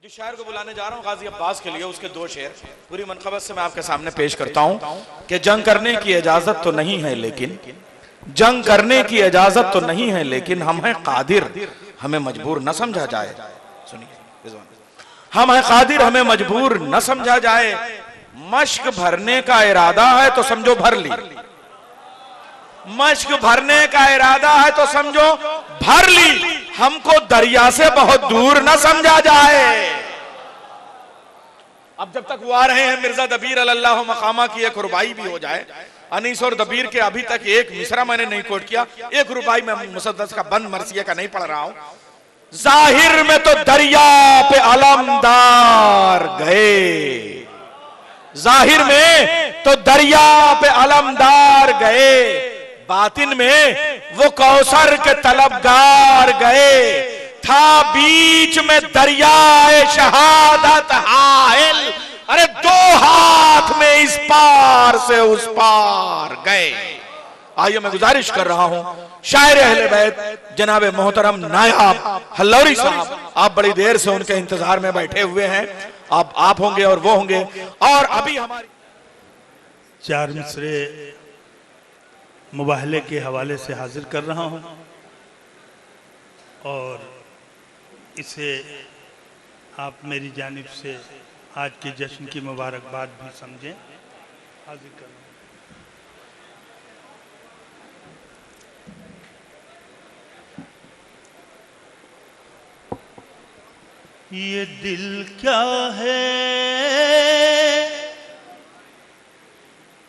जिस शायर को बुलाने जा रहा हूँ गाजी अब्बास के लिए, उसके दो शेर पूरी मनक़बत से मैं आपके सामने पेश करता हूँ कि जंग करने की इजाजत तो नहीं है लेकिन, जंग करने की इजाजत तो नहीं है लेकिन हम हैं कादिर, हमें मजबूर न समझा जाए। सुनिए, हम हैं कादिर, हमें मजबूर न समझा जाए। मश्क भरने का इरादा है तो समझो भर ली, मश्क भरने का इरादा है तो समझो भर ली, हमको दरिया से बहुत दूर न समझा जाए। अब जब तक वो आ रहे हैं मिर्जा दबीर अल्लाह मकामा की एक रुबाई भी हो जाए। अनीस और दबीर के अभी तक एक मिसरा मैंने नहीं कोट किया, एक रुबाई में मुसद्दस का बंद मरसिया का नहीं पढ़ रहा हूं। जाहिर में तो दरिया पे अलमदार गए, जाहिर में तो दरिया पे अलमदार गए, बातिन में वो कौसर के तलबगार गए। था बीच में दरियाए शहादत हाइल, अरे दो हाथ में इस पार से उस पार गए। आइए मैं गुजारिश कर रहा हूं शायर अहले बैत जनाब मोहतरम नायाब हल्लौरी साहब, आप बड़ी देर से उनके इंतजार में बैठे हुए हैं, आप होंगे और वो होंगे। और अभी हमारी चार मिसरे मुबाहले के हवाले से हाजिर कर रहा हूं और इसे आप मेरी जानिब से आज के जश्न की मुबारकबाद भी समझें। हाजिर कर ये दिल क्या है,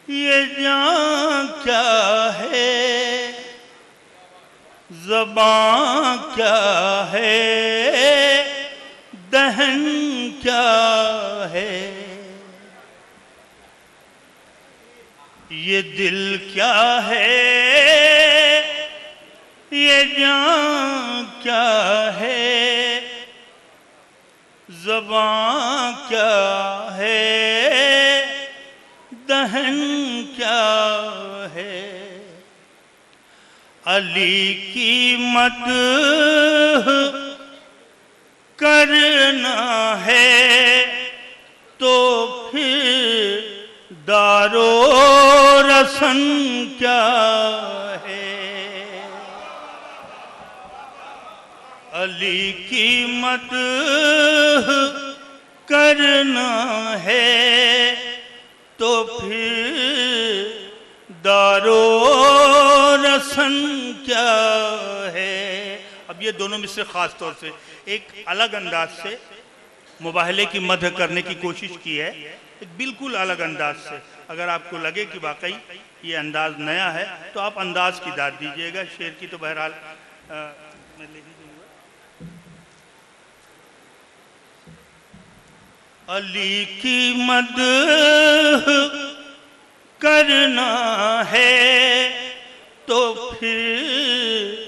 ये जान क्या है, ज़बान क्या है, दहन क्या है। ये दिल क्या है, ये जान क्या है, ज़बान क्या है, दहन क्या है। अली की मदह करना है तो फिर दारो रसन क्या है। अली की मदह करना है तो फिर दारो रसन क्या है। अब ये दोनों में से खास तौर से एक अलग अंदाज से मुबाहले की मदह करने की कोशिश की है, एक बिल्कुल अलग अंदाज से। अगर आपको लगे कि वाकई ये अंदाज नया है तो आप अंदाज की दाद दीजिएगा, शेर की तो बहरहाल मैं ले ही दूंगा। अली की मदह करना है तो फिर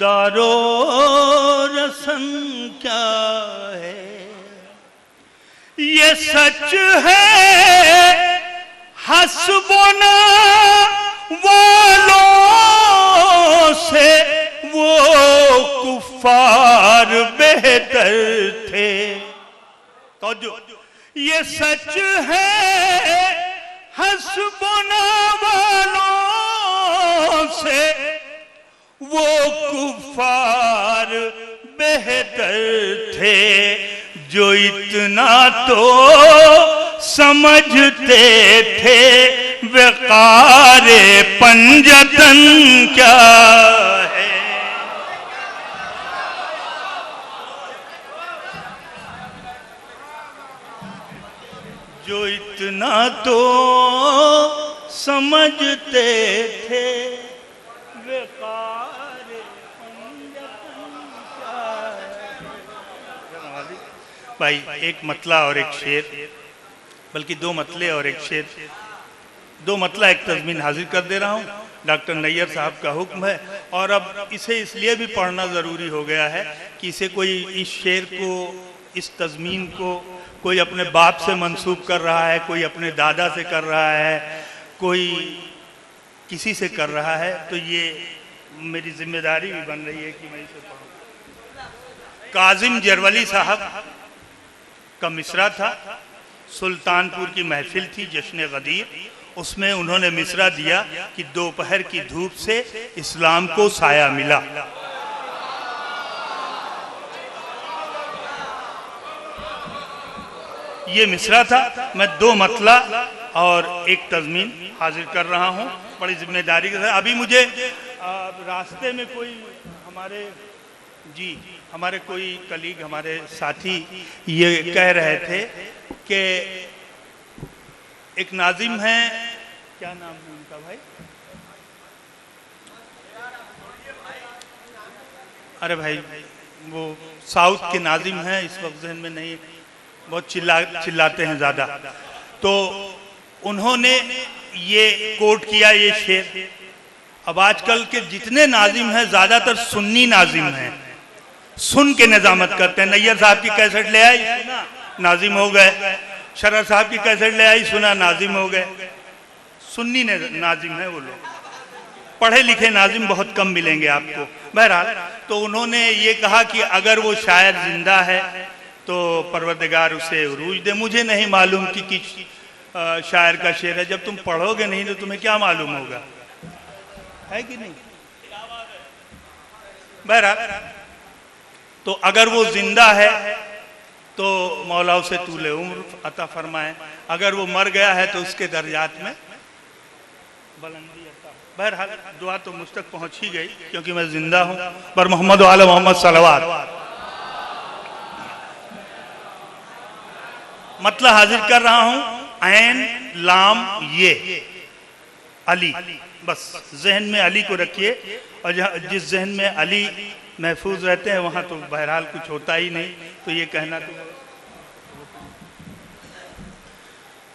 दारो रसन क्या है। ये सच है हस्बुना वालों से वो कुफ्फार बेहतर थे। तो जो ये सच है हस्बुना वालों से वो कुफ्फार बेहतर थे, जो इतना तो समझते थे वक़ारे पंजतन क्या है। जो इतना तो समझते थे वक़ारे पंजतन क्या है। भाई एक मतला और एक शेर, बल्कि दो मतले और एक शेर, दो मतला एक तज़मीन हाजिर कर दे रहा हूँ। डॉक्टर नैयर साहब का हुक्म है और अब इसे इसलिए भी पढ़ना ज़रूरी हो गया है कि इसे कोई इस शेर को, इस तज़मीन को कोई अपने बाप से मंसूब कर रहा है, कोई अपने दादा से कर रहा है, कोई किसी से कर रहा है, तो ये मेरी जिम्मेदारी भी बन रही है कि मैं इसे पढ़ूं। काजिम जरवली साहब का मिसरा था। सुल्तानपुर की महफिल थी जश्न गदीर, उसमें उन्होंने मिसरा दिया कि दोपहर की धूप से इस्लाम को साया मिला। ये मिसरा था। मैं 2 मतला और 1 तज़मीन हाजिर कर रहा हूँ बड़ी जिम्मेदारी के साथ। अभी मुझे रास्ते में कोई हमारे कोई कलीग, हमारे साथी ये कह रहे थे कि एक नाजिम है, क्या नाम है उनका भाई? अरे भाई, वो साउथ के नाजिम हैं, इस वक्त ज़हन में नहीं, बहुत चिल्लाते हैं ज़्यादा। तो उन्होंने ये कोट किया, ये शेर। अब आजकल के जितने नाजिम हैं ज़्यादातर सुन्नी नाजिम हैं, सुन के निजामत करते हैं। नैयर साहब की कैसेट ले आई, सुना, नाजिम हो गए। शरर साहब की कैसेट ले आई, सुना, नाजिम हो गए। सुन्नी नाजिम है वो लोग। पढ़े लिखे नाजिम बहुत कम मिलेंगे आपको। बहरहाल, तो उन्होंने ये कहा कि अगर वो शायर जिंदा है तो परवरदिगार उसे उरूज दे। मुझे नहीं मालूम कि किस शायर का शेर है, जब तुम पढ़ोगे नहीं तो तुम्हें क्या मालूम होगा, है कि नहीं? बहरहाल, तो अगर वो जिंदा है तो मौला उसे तूले उम्र अता फरमाए, अगर वो मर गया है तो उसके दर्जात में बुलंदी अता। बहरहाल, दुआ तो मुझ तक पहुंच ही गई क्योंकि मैं जिंदा हूं। पर मोहम्मद वाले मोहम्मद सलवात मतलब हाजिर कर रहा हूं। ऐन लाम ये अली, बस जहन में अली को रखिए, और जिस जहन में अली महफूज रहते हैं वहां तो बहरहाल कुछ होता ही नहीं। तो ये कहना तो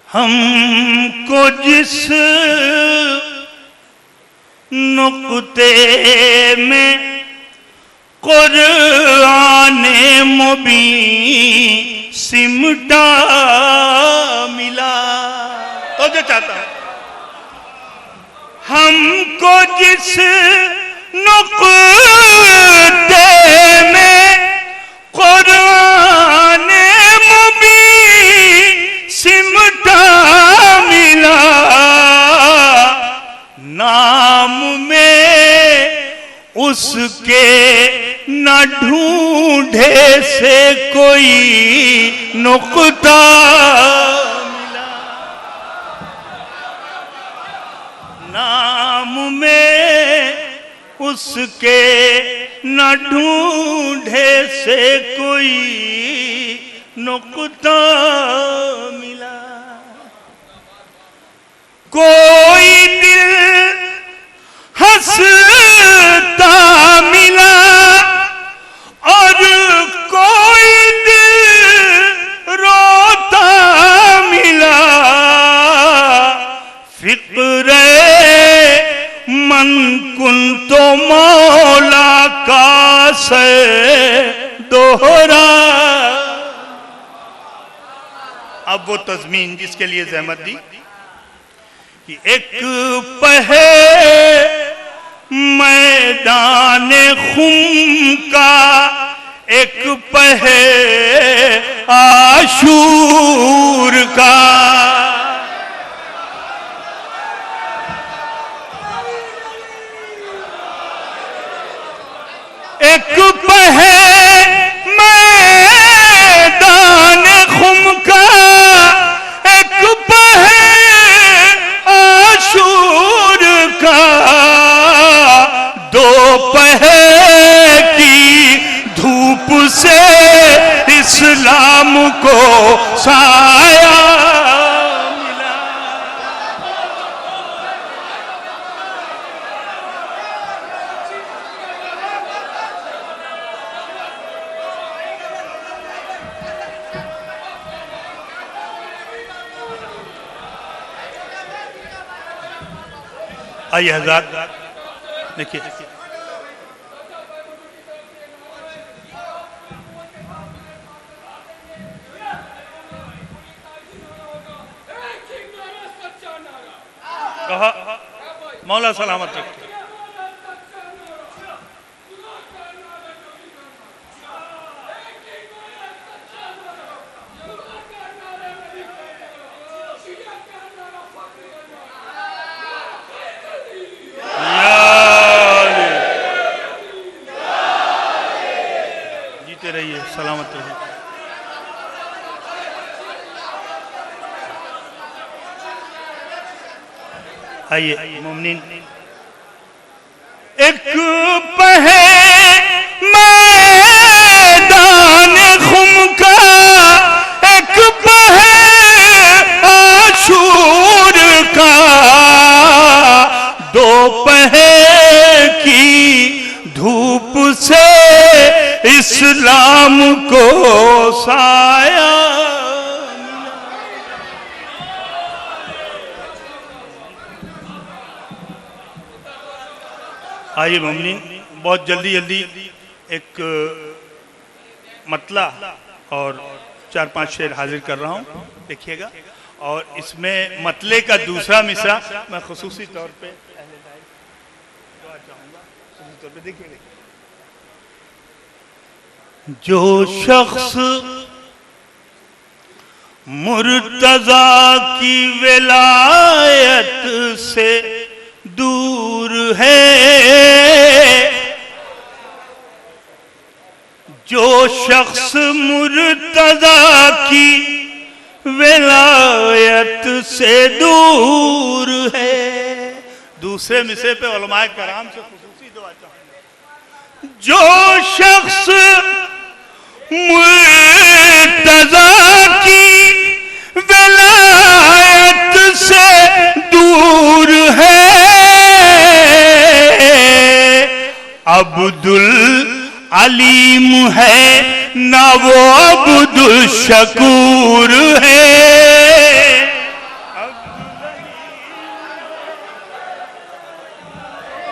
हमको जिस नुक्ते में कुरान मुबीन सिमटा मिला, तो जो चाहता है हमको जिस नुक्ते में कुरान मुबीन सिमटा मिला, नाम में उसके न ढूंढे से कोई नुक्ता मिला, नाम में उसके न ढूंढे से कोई नुक्ता मिला। कोई दिल हंसता मिला और कोई दिल रोता मिला, फिक्रे मन कुन तो मौला का से दोहरा। अब वो तज़मीन जिसके लिए ज़हमत दी कि एक पहे मैदान खुम का, एक पहे आशूर का, एक पहे मैदान खुम का, एक पहे आशूर का, दो पहे की धूप से इस्लाम को साया मिला। आइए हज़रात, देखिए कहा मौला सलामत रखे। आइए मोमिनीन, एक पहे मैदान खुम का, एक पहे आशूर का, दो पहे की धूप से इस्लाम को साया। आइए मोमिनीन, बहुत जल्दी जल्दी एक मतला और 4-5 शेर हाजिर कर रहा हूँ, देखिएगा। और इसमें मतले का दूसरा मिसरा मैं खुसूसी तौर पे देखिएगा। जो शख्स मुर्तजा की विलायत से दूर है, जो शख्स मुर्तजा की विलायत से दूर है। दूसरे मिसरे पे उलमाए कराम से खुसूसी दुआ चाहूंगा। जो शख्स मुर्तजा की विलायत से दूर है, अब्दुल अलीम है ना वो अब्दुल शकूर है।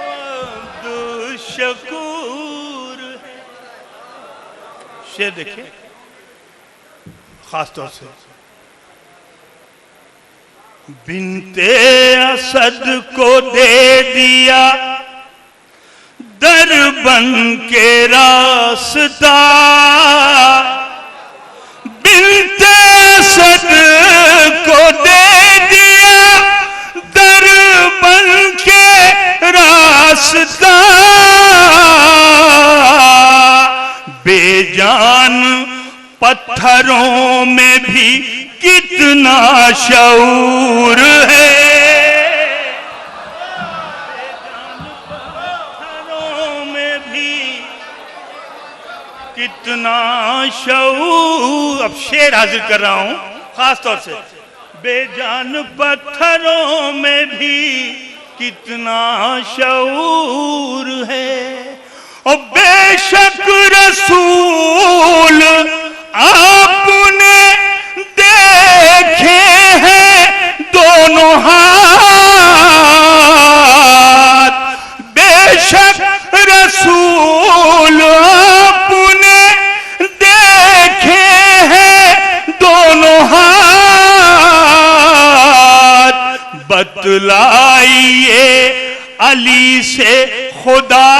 अब्दुल शकूर है। शेर देखिए खास तौर से, बिनते असद को दे दिया दर बन के रास्ता, बिनते असद को दे दिया दर बन के रास्ता, बेजान पत्थरों में भी कितना शऊर है। कितना शऊर। अब शेर हाजिर कर रहा हूं खास तौर से, बेजान पत्थरों में भी कितना शऊर है। और बेशक रसूल आपने देखे हैं दोनों हाथ, बेशक रसूल आपने देखे हैं दोनों हाथ। बतलाइए अली से खुदा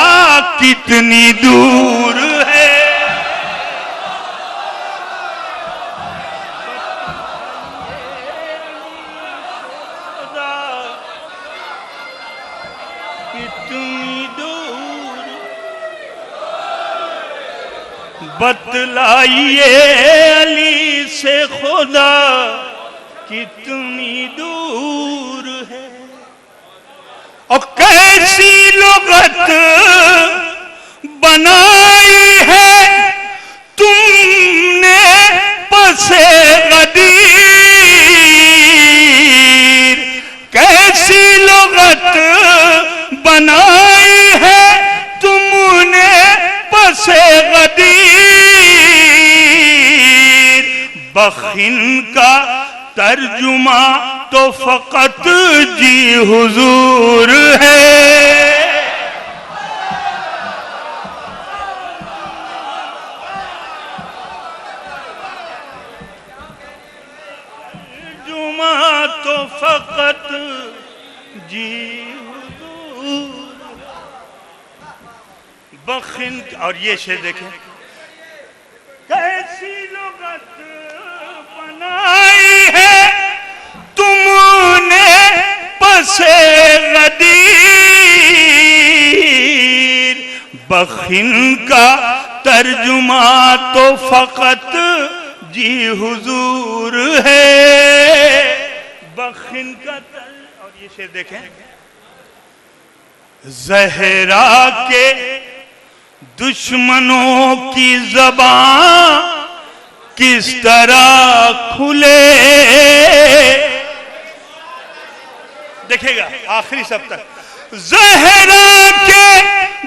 कितनी दूर है। कितनी दूर, बतलाइए अली से खुदा कितनी दूर है। और कैसी लुगत बनाई है तुमने पसे गदीर, कैसी लुगत बनाई है तुमने पसे गदीर। बखिन का तर्जुमा तो फकत जी हुजूर है। तर्जुमा तो फकत जी हुजूर। बखिन, और ये शेर देखें, कैसी लुगत बनाई है तुमने पसे गदीर। बखिन का तर्जुमा तो फकत जी हुजूर है। बखिन का और ये शेर देखें, ज़हरा के दुश्मनों की ज़बान किस तरह खुले, देखिएगा आखिरी शब्द तक, ज़हरा के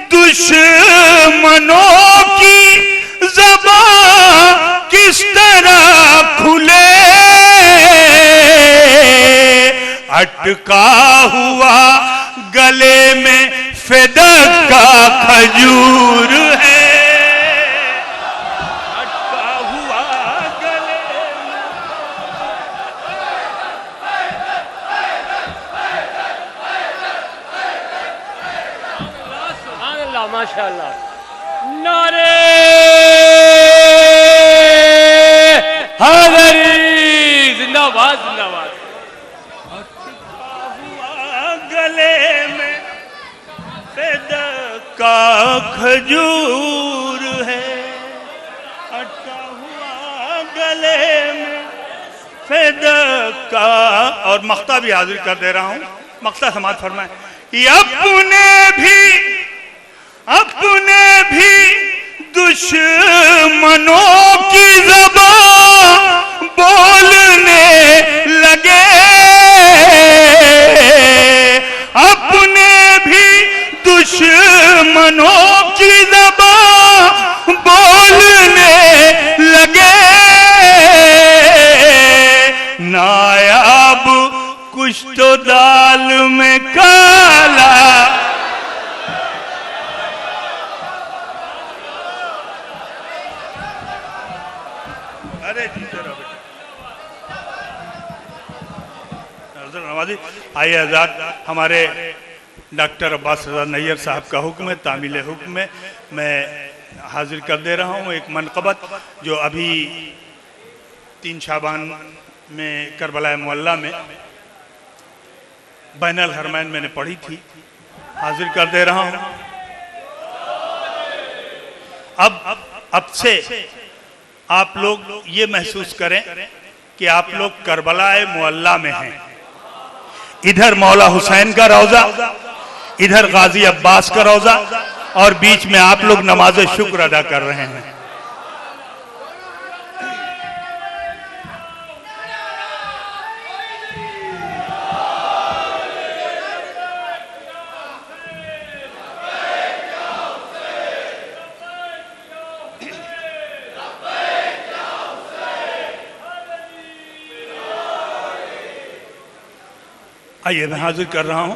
दुश्मनों की ज़बान किस तरह खुले, अटका हुआ गले में फ़िदक का खजूर है, अटका हुआ गले में। सुभान अल्लाह, माशाअल्लाह। नारे हैदरी, जिंदाबाद जिंदाबाद। गले में फ़िदक का खजूर है, अटका हुआ गले में फ़िदक का। और मख्ता भी हाजिर कर दे रहा हूं, मख्ता समाज फरमाए, अपने भी दुश्मनों की ज़बान बोलने लगे, अपने भी दुश्मनों की ज़बान बोलने लगे, नायाब कुछ तो दाल में काला, अरे जी जरा नवाजी आइए आजाद। हमारे डॉक्टर अब्बास रज़ा नैयर साहब का हुक्म है, तामील हुक्म में मैं हाजिर कर दे रहा हूँ एक मनक़बत जो अभी 3 शाबान में करबला मुअल्ला में बैनुल हरमैन मैंने पढ़ी थी, हाजिर कर दे रहा हूँ। अब से आप लोग ये महसूस करें कि आप लोग करबला मुअल्ला में हैं। इधर मौला हुसैन का रौजा, इधर गाजी अब्बास का रौजा, और बीच में आप लोग नमाज शुक्र अदा कर रहे हैं। आइए मैं हाजिर कर रहा हूं,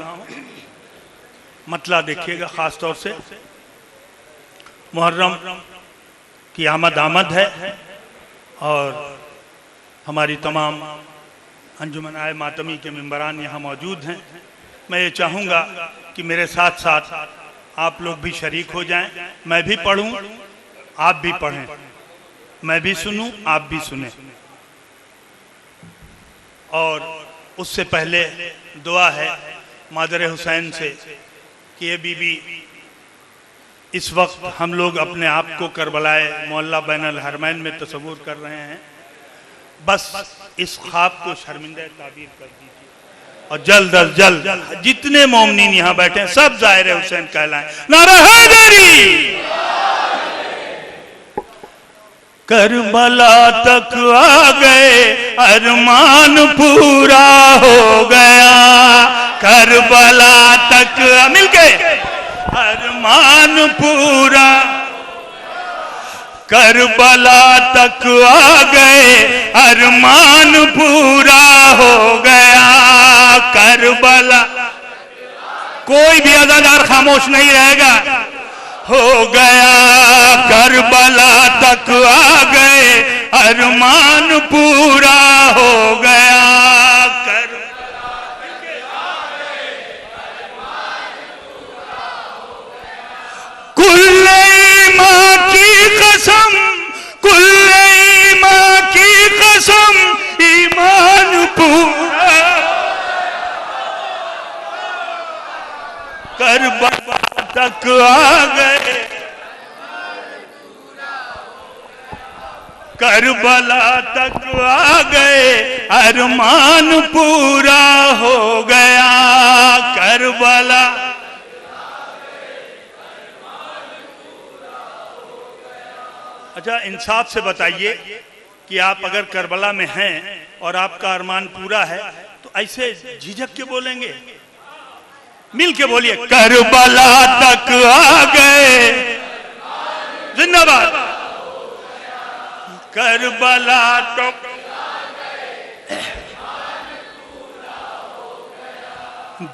मतला देखिएगा। खास तौर से मुहर्रम की आमद है और हमारी तमाम अंजुमन आए मातमी के मेंबरान यहाँ मौजूद हैं। मैं ये चाहूँगा कि मेरे साथ साथ आप लोग भी शरीक हो जाएं, मैं भी पढ़ूं, आप भी पढ़ें, मैं भी सुनूं, आप भी सुनें। और उससे पहले दुआ है मादर हुसैन से कि ये बीबी, इस वक्त हम लोग अपने आप को करबलाए मुअल्ला बैनुल हरमैन में तस्वुर कर रहे हैं, बस इस ख्वाब को शर्मिंदा ताबीर कर दीजिए और जल्द अज जल्द जितने मोमिनीन यहाँ बैठे हैं सब ज़ाहिर हुसैन कहलाएं। नारा हैदरी। करबला तक आ गए, अरमान पूरा हो गया, करबला तक मिल गए, अरमान पूरा, करबला तक आ गए, अरमान पूरा हो गया, करबला। कोई भी अज़ादार खामोश नहीं रहेगा, हो गया, करबला तक आ गए, अरमान पूरा हो गया, कुल्ले माँ की कसम, कुल्ले माँ की कसम, ईमान पूरा, करबला तक आ गए, करबला तक आ गए, अरमान पूरा हो गया। करबला अच्छा, इंसाफ से बताइए कि आप अगर करबला में हैं और आपका अरमान पूरा है तो ऐसे झिझक के बोलेंगे? मिल के बोलिए, करबला तक आ गए, जिंदाबाद। करबला तक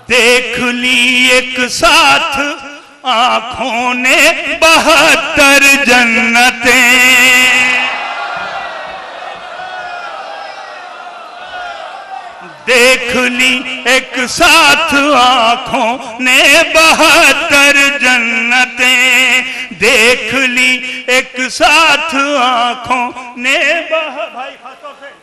देख ली एक साथ आंखों ने 72 जन्नतें। देख ली एक साथ आंखों ने 72 जन्नतें। देख ली एक साथ आंखों ने भाई हाथों से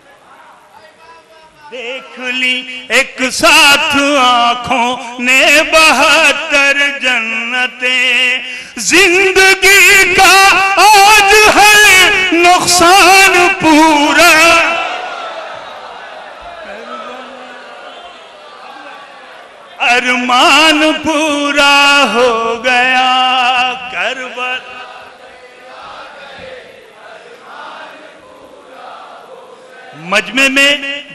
देख ली एक साथ आंखों ने 72 जन्नतें। जिंदगी का आज है नुकसान पूरा, अरमान पूरा हो गया। करबला मजमे में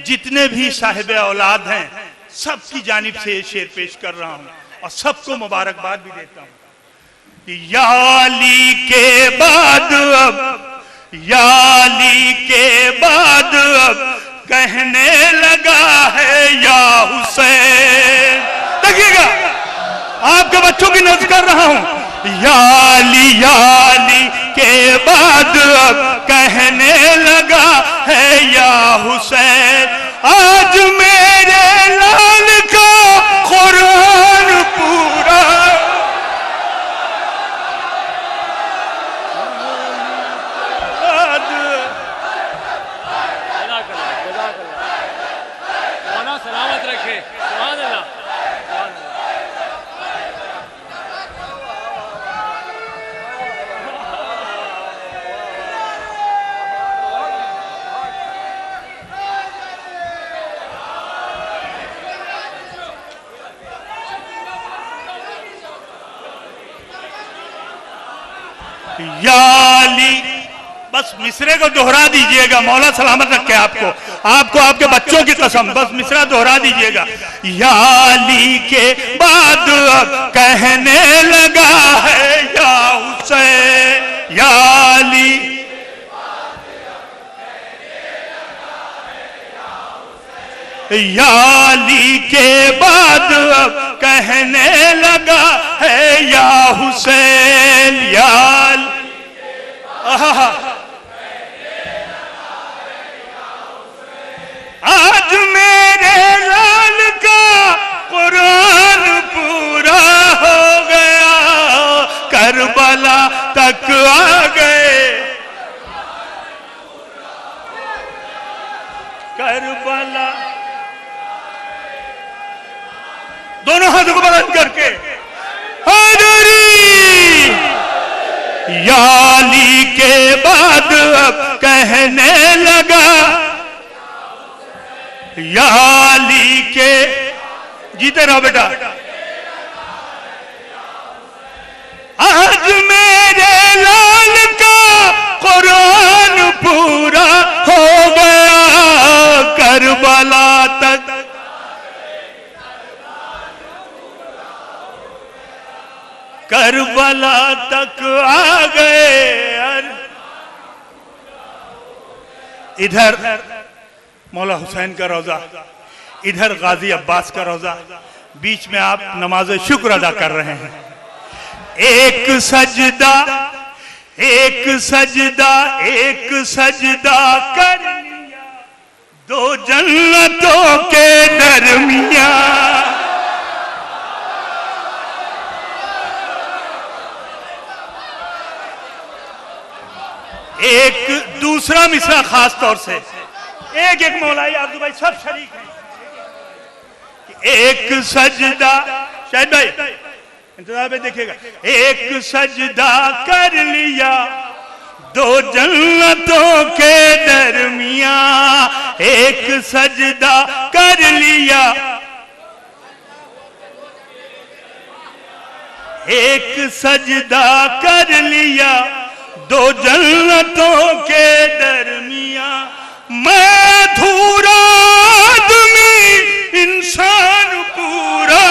जितने भी साहिब औलाद हैं सबकी जानिब से ये शेर पेश कर रहा हूं और सबको मुबारकबाद भी देता हूं। या अली के बाद अब, या अली के बाद अब कहने लगा है या हुसैन। देखिएगा, आपके बच्चों की नज़र कर रहा हूं। या अली के बाद अब कहने लगा है या हुसैन। आज मेरे लाल का कुरान पूरा, सलामत रखे। सुभान अल्लाह। या अली, बस मिसरे को दोहरा दीजिएगा, मौला सलामत रखे आपको, आपको आपके बच्चों की कसम, बस मिसरा दोहरा दीजिएगा। या अली के बाद अब कहने लगा है या हुसैन। या अली, या अली के बाद अब कहने लगा है या हुसैन। या आज मेरे लाल का कुरान पूरा हो गया। करबला तक आ गए, करबला। दोनों हाथों को बुलंद करके हैदरी। या अली के बाद अब कहने लगा, या अली के, जीते रहो बेटा। आज मेरे लाल का कुरान पूरा हो गया। करबला तक, करबला तक आ गए। इधर मौला हुसैन का रोजा, इधर गाजी अब्बास का रोजा, बीच में आप नमाज शुक्र अदा कर रहे हैं। एक सजदा, एक सजदा, एक सजदा कर लिया दो जन्नतों के दरमियां। एक दूसरा मिसरा खास तौर से, एक एक मौलाई आब्दू भाई सब शरीक हैं। एक सजदा, शायद भाई इंतजार में देखिएगा। एक सजदा कर लिया दो जन्नतों के दरमिया एक सजदा कर लिया, एक सजदा कर लिया, दो जन्नतों के दरमिया। मैं धूरा आदमी इंसान पूरा,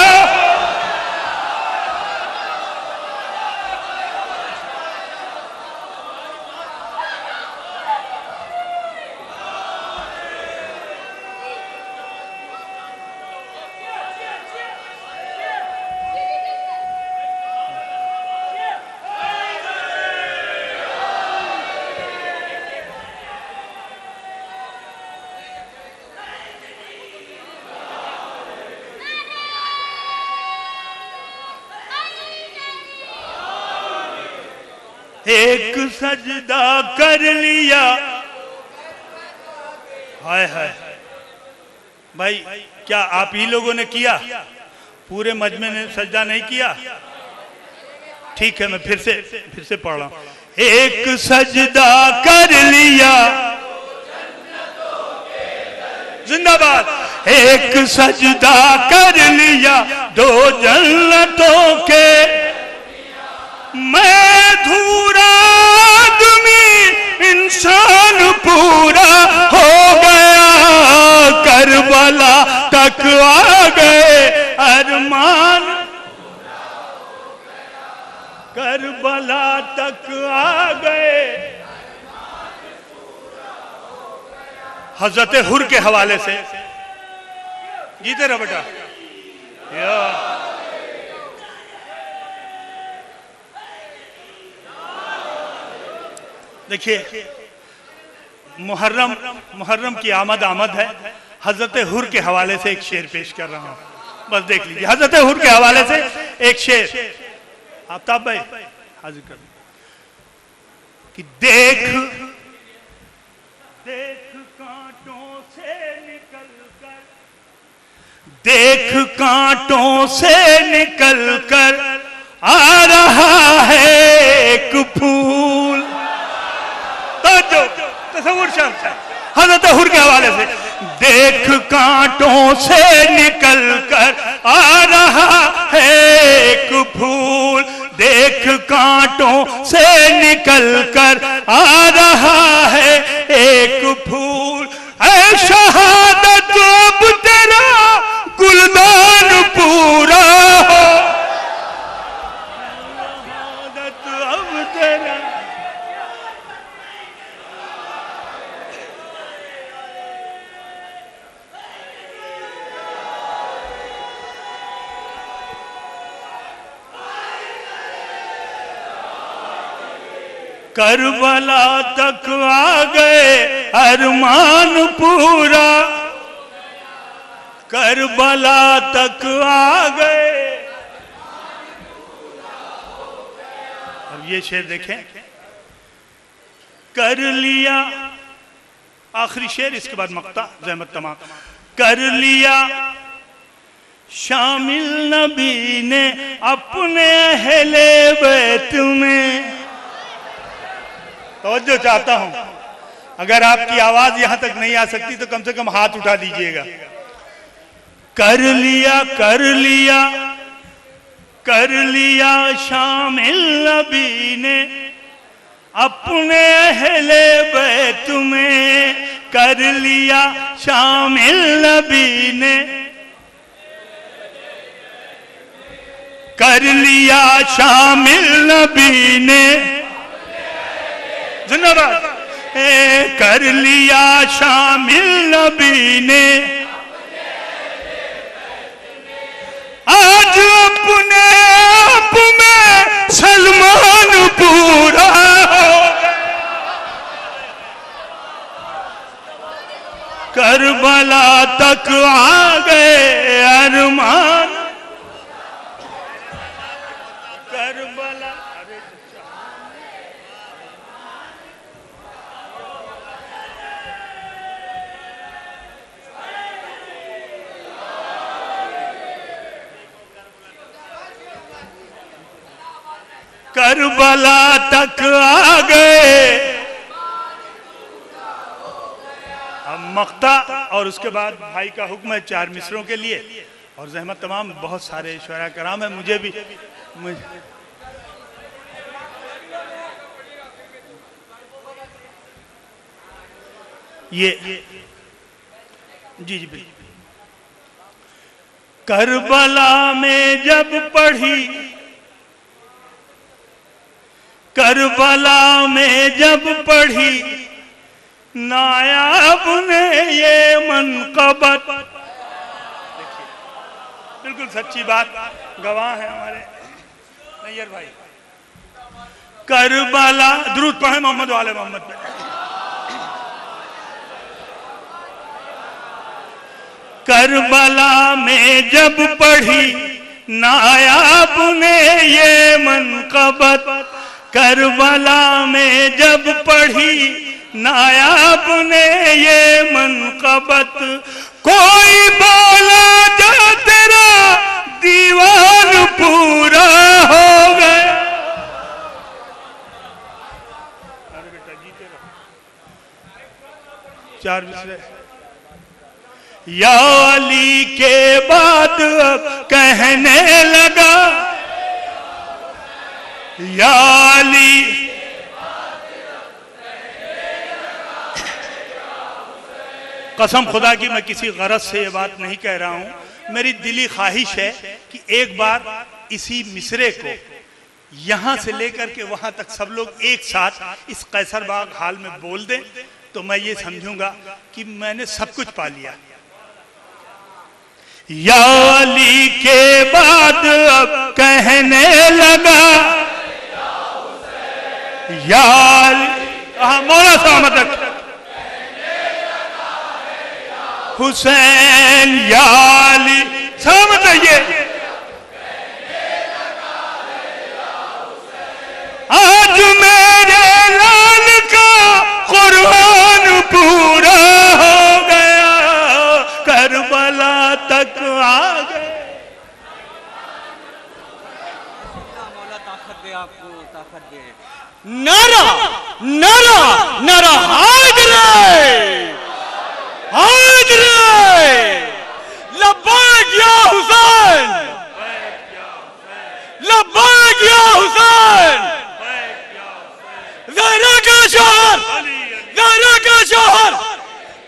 एक सजदा कर लिया। हाय हाय भाई, क्या आप ही लोगों ने किया? पूरे मजमे ने सजदा नहीं किया? ठीक है, मैं फिर से पढ़ रहा हूं। एक सजदा कर लिया, जिंदाबाद। एक सजदा कर लिया, दो जन्नतों के, मैं धूरा आदमी इंसान पूरा हो गया, करबला तक आ गए अरमान, करबला तक आ गए। हजरत हुर के हवाले से जीते रहो बेटा। देखिए, मुहर्रम की आमद है। हजरत हुर के हवाले से एक शेर पेश कर रहा हूं, बस देख लीजिए। हजरत हुर के हवाले से एक शेर, आफ्ताब भाई हाजिर कर कि देख कांटों से निकल कर, देख कांटों से निकल कर आ रहा है एक फूल। तो तसव्वुर शर्त है हजरत हुर के हवाले से। देख कांटों से निकल कर आ रहा है एक फूल, देख कांटों से निकल कर आ रहा है एक फूल। ऐ शहादत अब तेरा गुलदान पूरा हो, शहादत अब तेरा। करबला तक आ गए अरमान पूरा, करबला तक आ गए। अब ये शेर देखें, कर लिया, आखिरी शेर, इसके बाद मक्ता ज़हमत तमाम। कर लिया शामिल नबी ने अपने अहले बैत में। तवज्जो चाहता हूं, अगर आपकी आवाज यहां तक नहीं आ सकती तो कम से कम हाथ उठा दीजिएगा। कर लिया, कर लिया, कर लिया शामिल नबी ने अपने अहले बैत में, कर लिया शामिल नबी ने, कर लिया शामिल नबी ने, जिंदाबाद। कर लिया शामिल नबी ने, आज अपने आप में सलमान पूरा हो गया, करबला तक आ गए अरमान, करबला। करबला तक आ गए अब मक्ता और उसके बाद भाई का हुक्म है 4 मिसरों के लिए और जहमत तमाम बहुत सारे शुरा कराम है, मुझे भी ये जी बिल्कुल। करबला में जब पढ़ी, करबला में जब पढ़ी नायाब ने ये मनकबत, देखिए बिल्कुल सच्ची बात, गवाह है हमारे नैयर भाई। करबला, दुरूद पढ़े मोहम्मद वाले मोहम्मद पे। करबला में जब पढ़ी नायाब ने ये मनकबत, करबला में जब पढ़ी नायाब ने ये मनकबत, कोई बोला जो तेरा दीवान पूरा हो गया। अरे बेटा जीते रहो। 4 मिसरे। या अली के बाद अब कहने लगा, या अली कसम खुदा की मैं किसी गरज से ये बात नहीं कह रहा हूं, मेरी दिली ख्वाहिश है कि एक बार इसी मिसरे को यहां से लेकर के वहां तक सब लोग एक साथ इस कैसरबाग हाल में बोल दें तो मैं ये समझूंगा कि मैंने सब कुछ पा लिया। या अली के बाद अब कहने लगा, या मौला साहब हुसैन या अली समझ ये आज मेरे लाल का कुर्बान पूरा हो गया, करबला तक आ गए। मौला ताकत दे, आपको ताकत दे। नारा नारा नारा हैदरे हैदरे, लब्बैक या हुसैन, लब्बैक या हुसैन। ज़हरा का शोहर, ज़हरा का शोहर,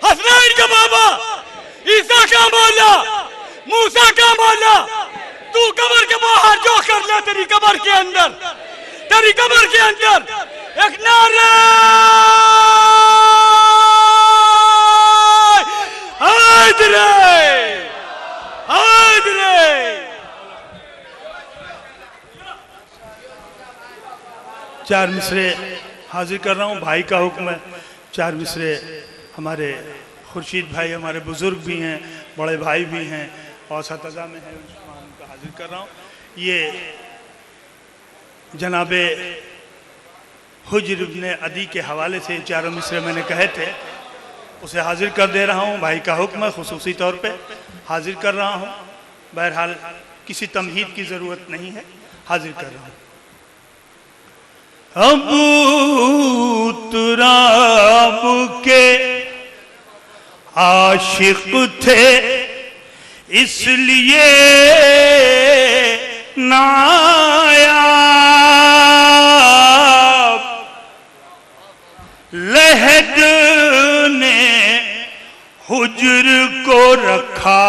हसनैन का बाबा, ईसा का मौला, मूसा का मौला, तू कब्र के बाहर जो कर ले, तेरी कब्र के अंदर, तेरी कब्र के अंदर एक नारा हैदरे हैदरे। 4 मिसरे हाजिर कर रहा हूँ, भाई का हुक्म है। 4 मिसरे हमारे खुर्शीद भाई हमारे बुजुर्ग भी हैं, बड़े भाई भी हैं और सतजा में है, उनका हाजिर कर रहा हूँ। ये जनाबे हुज्र इब्ने अदी के हवाले से 4 मिसरे मैंने कहे थे, उसे हाजिर कर दे रहा हूँ। भाई का हुक्म है, खुसूसी तौर पे हाजिर कर रहा हूँ। बहरहाल किसी तमहीद की ज़रूरत नहीं है, हाजिर कर रहा हूँ। अबू तुराब के आशिक थे इसलिए नायाब, लहद ने हुज्र को रखा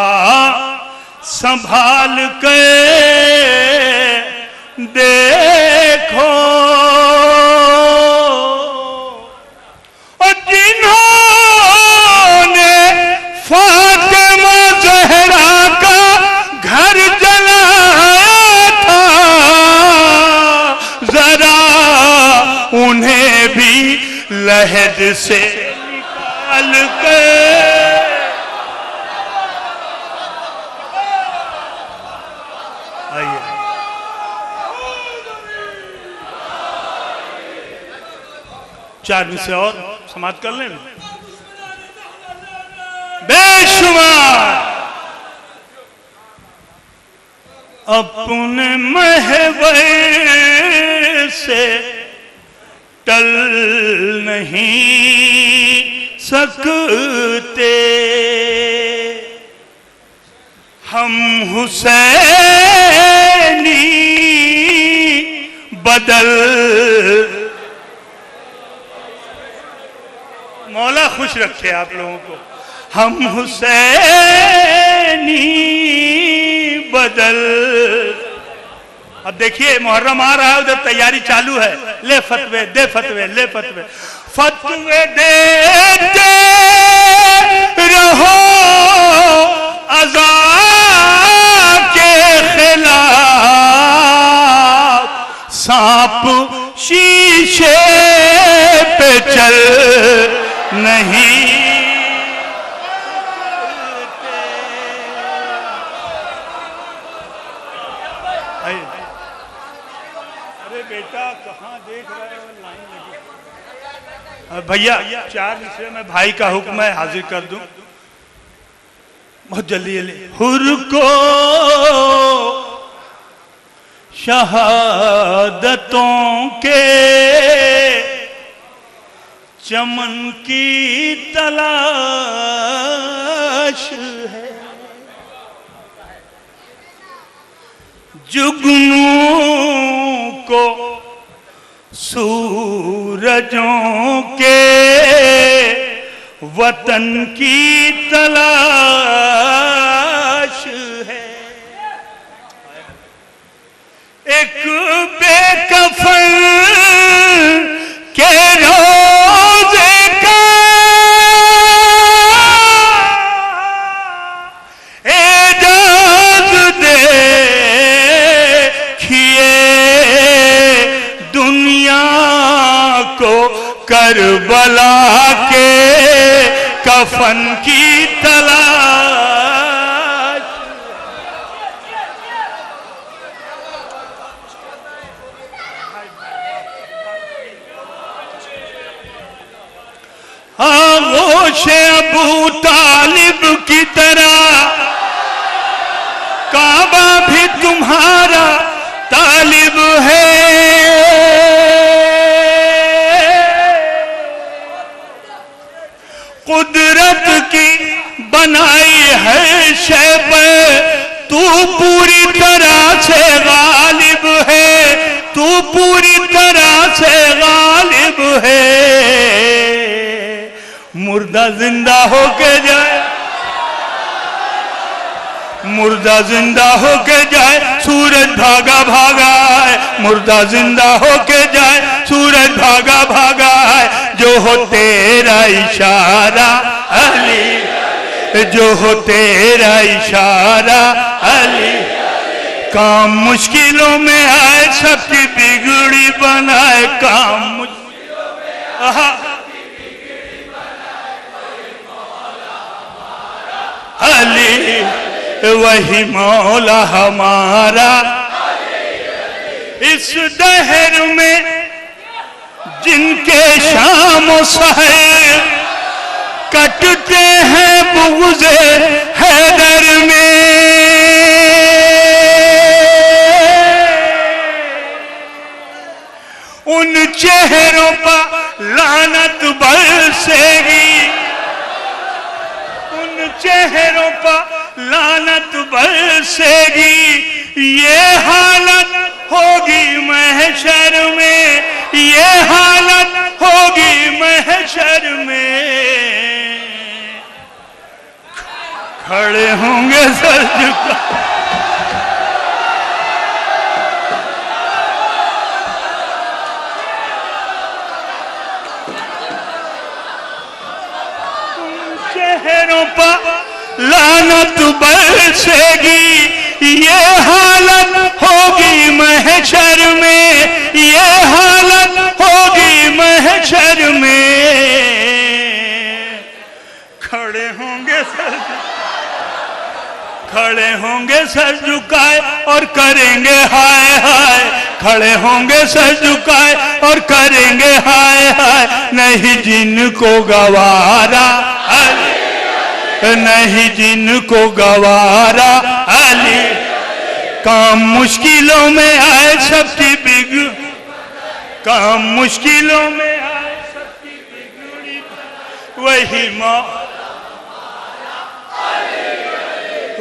संभाल के, देखो और जिन्होंने फातिमा ज़हरा का घर जलाया था, जरा उन्हें भी लहद से निकाल के आइए। चार मिसरे और समाप्त कर लें। बेशुमार अपने महवर से टल नहीं सकते, हम हुसैनी बदल। मौला खुश रखे आप लोगों को। हम हुसैनी बदल। अब देखिए मुहर्रम आ रहा है, उधर तैयारी चालू है। ले फतवे दे फतवे, ले फतवे, फतवे देते रहो अज़ा के खिलाफ, सांप शीशे पे चल नहीं। अरे बेटा कहाँ देख रहे हो, लाइन लगी। भैया 4 मिसरे में भाई का हुक्म है, हाजिर कर दूं बहुत जल्दी। हुर को शहादतों के चमन की तलाश है, जुगनू को सूरजों के वतन की तलाश है। एक बेकफन के रोज़े का एजाज़ देखिए, दुनिया को करबला के कफन की तलाश। आगोशे अबू तालिब की तरह काबा भी तुम्हारा तालिब है। कुदरत की बनाई है शय पे तू पूरी तरह से गालिब है, तू पूरी तरह से गालिब है। मुर्दा जिंदा होके जाए, मुर्दा जिंदा होके जाए, सूरज भागा भागा है। मुर्दा जिंदा होके जाए, सूरज भागा भागा है। जो हो तेरा इशारा अली, जो हो तेरा इशारा अली। काम मुश्किलों में आए सबकी बिगड़ी बनाए, काम मुश्किलों में आए अली, वही मौला हमारा। इस दहर में जिनके शाम सहर कटते हैं बुग़्ज़े हैदर में, उन चेहरों पर लानत बरसेगी, उन चेहरों पर लानत बरसेगी। ये हालत होगी महशर में, ये हालत होगी महशर में। खड़े होंगे सर झुका, चेहरों पर लानत बरसेगी। ये हालत होगी महशर में, ये हालत होगी महशर में। खड़े होंगे सर, खड़े होंगे सर झुकाए और करेंगे हाय हाय। खड़े होंगे सर झुकाए और करेंगे हाय हाय। नहीं जिनको गवारा अली, नहीं जिनको गवारा अली। काम मुश्किलों में आए सबकी बिगड़, काम मुश्किलों में आए सबकी बिगड़ी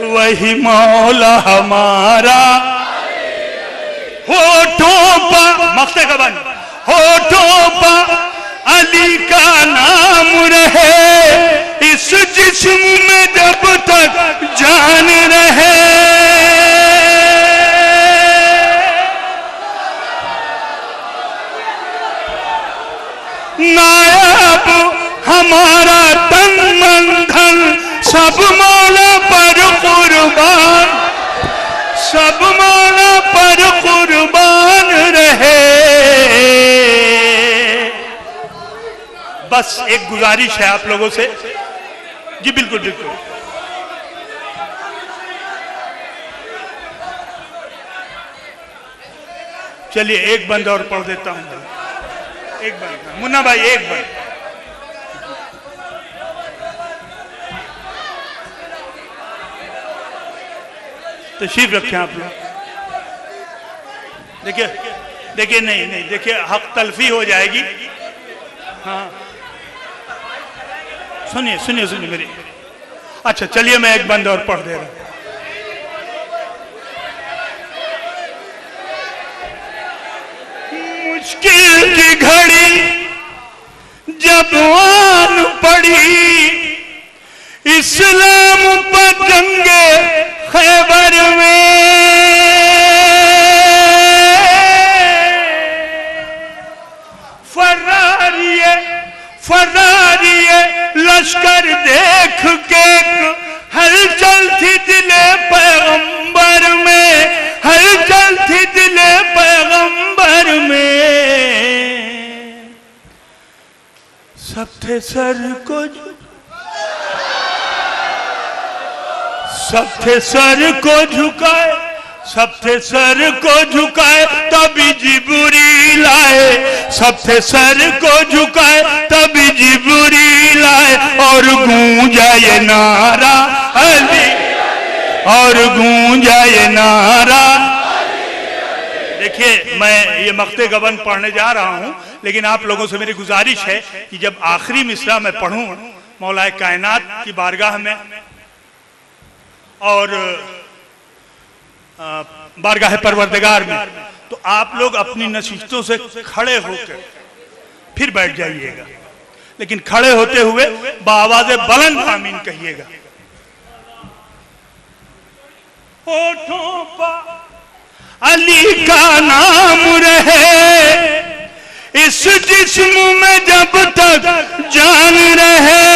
वही मौला हमारा। होठों पर मक्ते का बन, होठों पर अली का नाम रहे, इस जिस्म में जब तक जान रहे। नायाब हमारा तन मन धन सब मौला पर कुर्बान, सब मौला पर कुर्बान रहे। बस एक गुजारिश है आप लोगों से। जी बिल्कुल बिल्कुल। चलिए एक बंद और पढ़ देता हूं। एक बंद मुन्ना भाई, एक बंद। तशरीफ रखें आप लोग। देखिए देखिए, नहीं नहीं देखिए, हक तलफी हो जाएगी। हाँ सुनिए सुनिए सुनिए मेरी। अच्छा चलिए मैं एक बंद और पढ़ दे रहा हूं। मुश्किल की घड़ी जब आन पड़ी, इस्लाम पर जंगे खैबर में, फरारिए लश्कर देख के हलचल थी दिले पैगंबर में, हलचल थी दिले पैगंबर में। सब थे सर को, सब थे सर को झुकाए, सब थे सर को झुकाए तभी जिब्रील आए, सब थे सर को झुकाए तभी जिब्रील आए। और गूंजा ये नारा अली, और गूंजा ये नारा। देखिए मैं ये मक्ते गबन पढ़ने जा रहा हूं, लेकिन आप लोगों से मेरी गुजारिश है कि जब आखिरी मिसरा मैं पढ़ूं मौलाए कायनात की बारगाह में और बारगाह परवरदिगार में, तो आप लोग अपनी नसीहतों से खड़े होकर फिर बैठ जाइएगा, लेकिन खड़े होते हुए बाआवाज़े बुलंद आमीन कहिएगा। होठों पर अली का नाम रहे, इस जिस्म में जब तक जान रहे।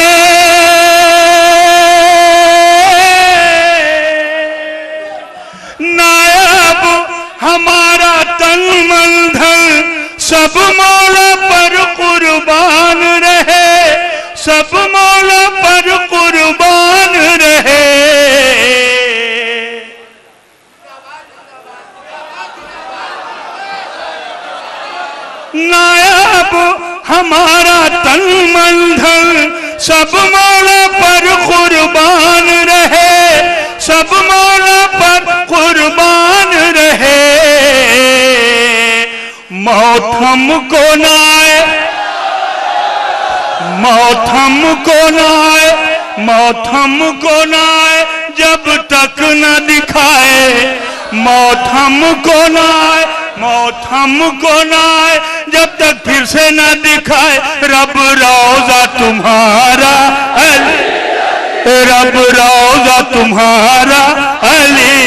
नायाब हमारा तन मन धन सब मौला पर कुर्बान रहे, सब मौला पर कुर्बान रहे। नायाब हमारा तन मन धन सब मौला पर कुर्बान रहे, सब मौला पर कुर्बान रहे। मौत हमको न आए, मौत हमको न आए, मौत हमको न आए जब तक न दिखाए, मौत हमको न आए, मौत हमको न आए जब तक फिर से न दिखाए। रब रोजा तुम्हारा अली, रब रोजा तुम्हारा अली,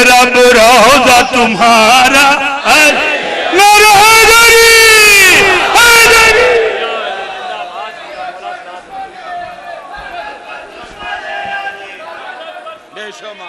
रब रोजा तुम्हारा अली। मेरा हैदरी, हैदरी। बेशुमार